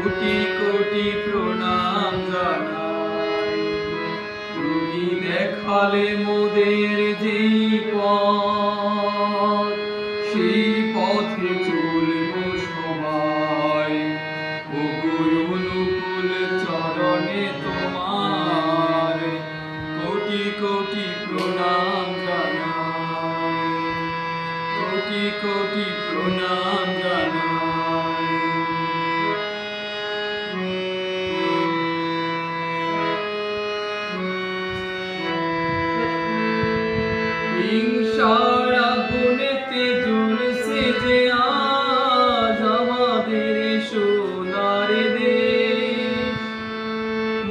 কোটি কোটি প্রণাম জানাই। তুমি দেখালে মোদের যেই পথ, সেই পথে চলব সবাই। ওগো অনুকূল চরণে তোমার কোটি কোটি প্রণাম জানাই, কোটি কোটি প্রণাম জানাই। হিংসার আগুনেতে জ্বলছে যে আজ আমাদের সোনার দেশ।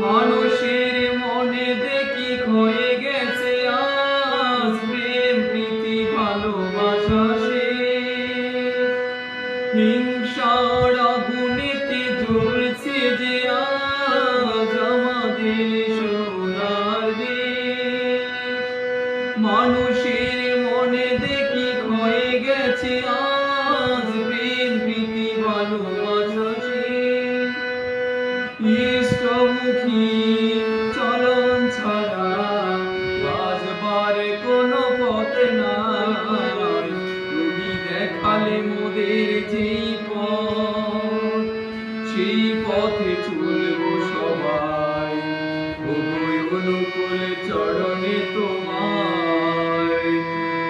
মানুষের মনে দেখি ক্ষয়ে গেছে আজ প্রেম প্রীতি ভালোবাসা শেষ। হিংসার আগুনেতে জ্বলছে যে আজ আমাদের সোনার দেশ। মানুষের মনে দেখি ক্ষয়ে গেছে আজ প্রেম প্রীতি ভালোবাসা শেষ। ইষ্টমুখী চলন ছাড়া বাঁচবার কোনো পথ নাই। তুমি দেখালে মোদের যেই পথ, সেই পথে চলব সবাই। ওগো অনুকূল চরণে তোমার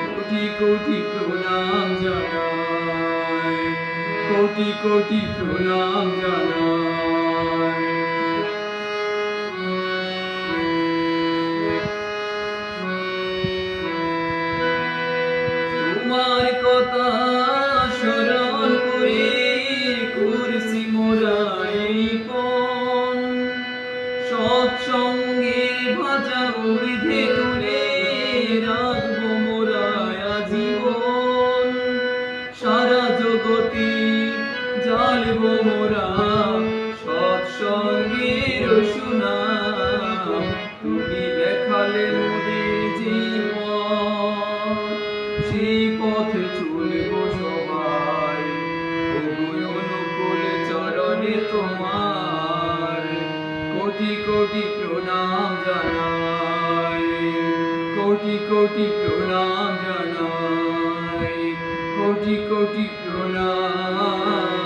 কোটি কোটি প্রণাম জানাই, কোটি কোটি প্রণাম জানাই। তোমার কথা স্মরণ করে করছি মোরা এই পণ। সৎসঙ্গে ভাজা ঊর্ধ্বে তুলে রাখবো মোরা আজীবন। সারা জগতে জ্বালবো মোরা সৎসঙ্গের সুনাম। তুমি দেখালে মোদের জীবন, সেই পথে চলব সবাই। ওগো অনুকূল চরণে তোমার কোটি কোটি প্রণাম জানাই, কোটি কোটি প্রণাম জানাই, কোটি কোটি প্রণাম।